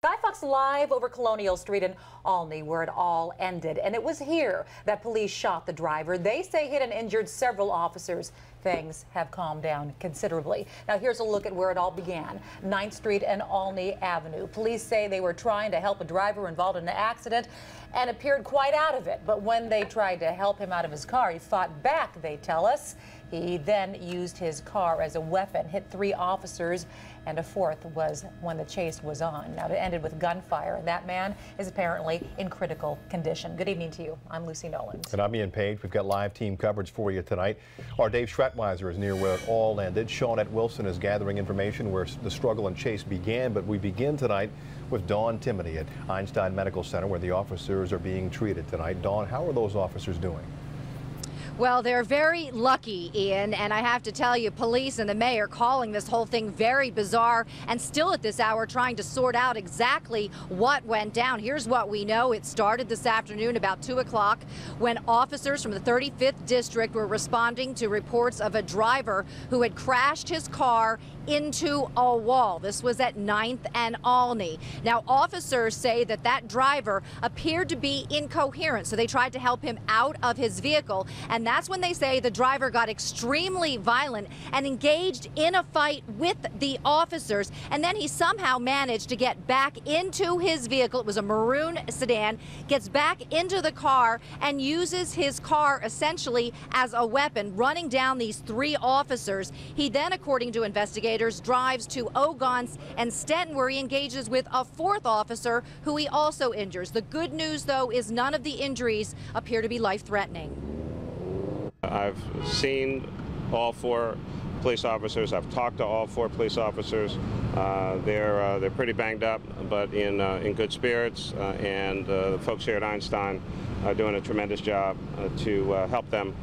Guy Fox live over Colonial Street in Olney, where it all ended. And it was here that police shot the driver. They say hit and injured several officers. Things have calmed down considerably. Now here's a look at where it all began. 9th Street and Olney Avenue. Police say they were trying to help a driver involved in an accident and appeared quite out of it. But when they tried to help him out of his car, he fought back, they tell us. He then used his car as a weapon, hit 3 officers, and a 4th was when the chase was on. Now, it ended with gunfire, and that man is apparently in critical condition. Good evening to you. I'm Lucy Nolan. And I'm Ian Page. We've got live team coverage for you tonight. Our Dave Schratweiser is near where it all ended. Shawnette Wilson is gathering information where the struggle and chase began, but we begin tonight with Dawn Timothy at Einstein Medical Center, where the officers are being treated tonight. Dawn, how are those officers doing? Well, they're very lucky, Ian, and I have to tell you, police and the mayor calling this whole thing very bizarre and still at this hour trying to sort out exactly what went down. Here's what we know. It started this afternoon about 2 o'clock when officers from the 35th District were responding to reports of a driver who had crashed his car into a wall. This was at 9th and Olney. Now, officers say that that driver appeared to be incoherent, so they tried to help him out of his vehicle, and that's when they say the driver got extremely violent and engaged in a fight with the officers, and then he somehow managed to get back into his vehicle. It was a maroon sedan, gets back into the car and uses his car essentially as a weapon, running down these 3 officers. He then, according to investigators, drives to Ogontz and Stenton, where he engages with a 4th officer who he also injures. The good news, though, is none of the injuries appear to be life-threatening. I've seen all 4 police officers. I've talked to all 4 police officers. They're pretty banged up, but in good spirits. And the folks here at Einstein are doing a tremendous job to help them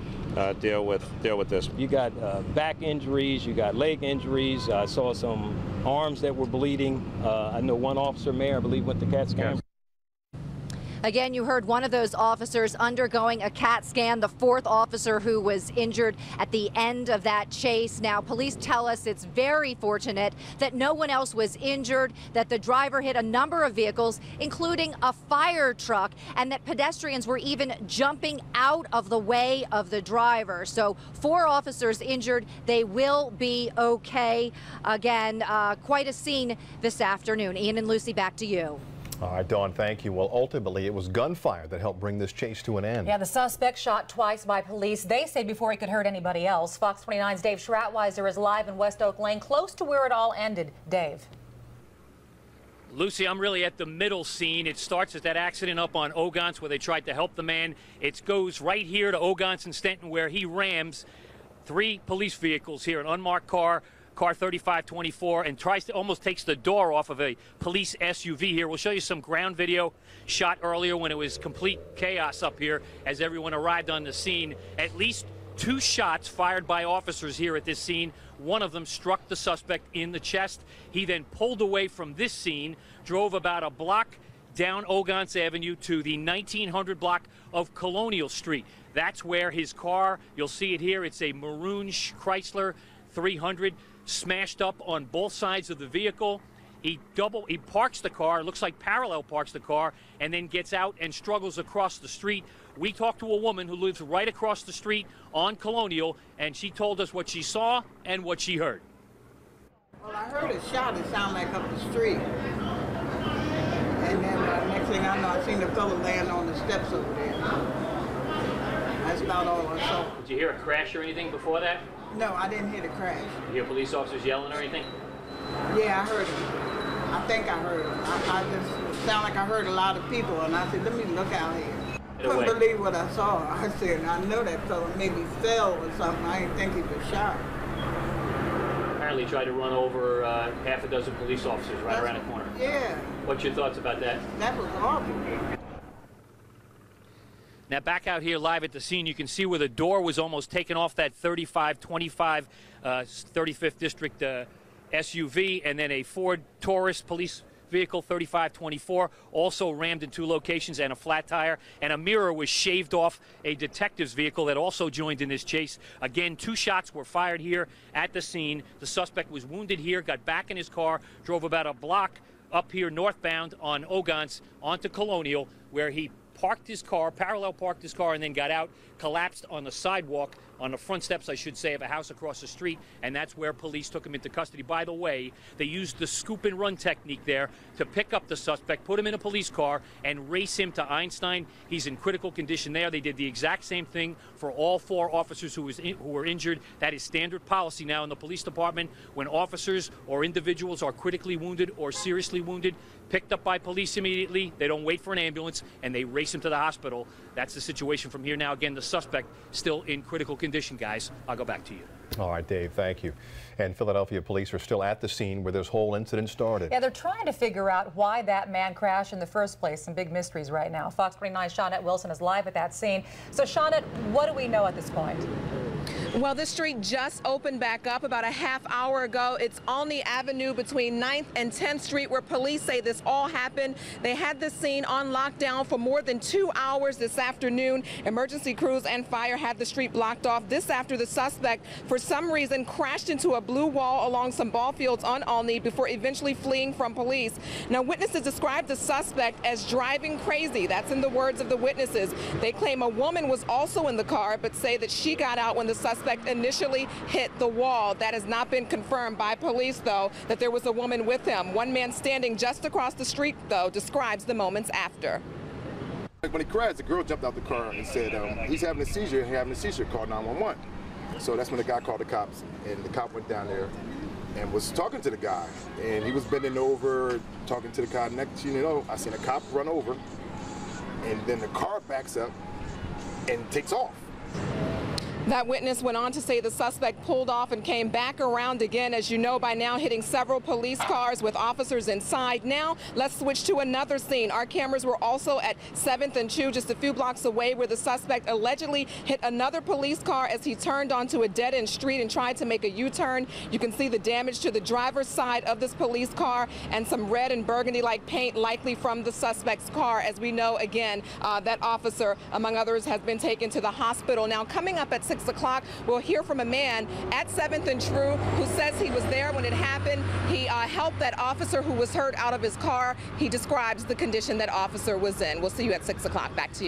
deal with this. You got back injuries, you got leg injuries. I saw some arms that were bleeding. I know one officer, Mayor, I believe, went to CAT scan. Again, you heard one of those officers undergoing a CAT scan, the 4th officer who was injured at the end of that chase. Now, police tell us it's very fortunate that no one else was injured, that the driver hit a number of vehicles, including a fire truck, and that pedestrians were even jumping out of the way of the driver. So 4 officers injured. They will be okay. Again, quite a scene this afternoon. Ian and Lucy, back to you. All right, Dawn, thank you. Well, ultimately, it was gunfire that helped bring this chase to an end. Yeah, the suspect shot twice by police. They say before he could hurt anybody else. Fox 29's Dave Schratweiser is live in West Oak Lane, close to where it all ended. Dave. Lucy, I'm really at the middle scene. It starts at that accident up on Ogontz where they tried to help the man. It goes right here to Ogontz and Stenton where he rams 3 police vehicles here, an unmarked car 3524, and tries to almost takes the door off of a police SUV here. We'll show you some ground video shot earlier when it was complete chaos up here as everyone arrived on the scene. At least 2 shots fired by officers here at this scene. One of them struck the suspect in the chest. He then pulled away from this scene, drove about a block down Ogontz Avenue to the 1900 block of Colonial Street. That's where his car, you'll see it here, it's a maroon Chrysler 300, smashed up on both sides of the vehicle. He parks the car, looks like parallel parks the car, and then gets out and struggles across the street. We talked to a woman who lives right across the street on Colonial, and she told us what she saw and what she heard. Well, I heard a shot, it sounded like up the street. And then next thing I know, I seen the fellow laying on the steps over there. That's about all I saw. Did you hear a crash or anything before that? No, I didn't hear the crash. Did you hear police officers yelling or anything? Yeah, I heard it. I think I heard it. I just sound like I heard a lot of people, and I said, let me look out here. Couldn't believe what I saw. I said, I know that fellow maybe fell or something. I didn't think he was shot. Apparently tried to run over half a dozen police officers around the corner. Yeah. What's your thoughts about that? That was awful. Now back out here live at the scene, you can see where the door was almost taken off that 3525 35th District SUV, and then a Ford Taurus police vehicle 3524 also rammed in 2 locations, and a flat tire, and a mirror was shaved off a detective's vehicle that also joined in this chase. Again, 2 shots were fired here at the scene. The suspect was wounded here, got back in his car, drove about a block up here northbound on Ogontz onto Colonial, where he parked his car, parallel parked his car, and then got out, collapsed on the sidewalk, on the front steps, I should say, of a house across the street, and that's where police took him into custody. By the way, they used the scoop and run technique there to pick up the suspect, put him in a police car, and race him to Einstein. He's in critical condition there. They did the exact same thing for all 4 officers who were injured. That is standard policy now in the police department. When officers or individuals are critically wounded or seriously wounded, picked up by police immediately, they don't wait for an ambulance, and they race him to the hospital. That's the situation from here. Now, again, the suspect still in critical condition, guys. I'll go back to you. All right, Dave, thank you. And Philadelphia police are still at the scene where this whole incident started. Yeah, they're trying to figure out why that man crashed in the first place. Some big mysteries right now. Fox 29's Shawnette Wilson is live at that scene. So, Shawnette, what do we know at this point? Well, this street just opened back up about a half hour ago. It's Olney Avenue between 9th and 10th Street where police say this all happened. They had this scene on lockdown for more than 2 hours this afternoon. Emergency crews and fire had the street blocked off. This after the suspect, for some reason, crashed into a blue wall along some ball fields on Olney before eventually fleeing from police. Now, witnesses described the suspect as driving crazy. That's in the words of the witnesses. They claim a woman was also in the car, but say that she got out when the suspect initially hit the wall. That has not been confirmed by police, though, that there was a woman with him. One man standing just across the street, though, describes the moments after. When he crashed, the girl jumped out the car and said, he's having a seizure, call 911. So that's when the guy called the cops, and the cop went down there and was talking to the guy. And he was bending over, talking to the guy. Next thing you know, I seen a cop run over, and then the car backs up and takes off. That witness went on to say the suspect pulled off and came back around again, as you know by now, hitting several police cars with officers inside. Now, let's switch to another scene. Our cameras were also at 7th and 2, just a few blocks away, where the suspect allegedly hit another police car as he turned onto a dead-end street and tried to make a U-turn. You can see the damage to the driver's side of this police car and some red and burgundy-like paint likely from the suspect's car. As we know, again, that officer, among others, has been taken to the hospital. Now, coming up at 6 o'clock, we'll hear from a man at 7th and True who says he was there when it happened. He helped that officer who was hurt out of his car. He describes the condition that officer was in. We'll see you at 6 o'clock. Back to you.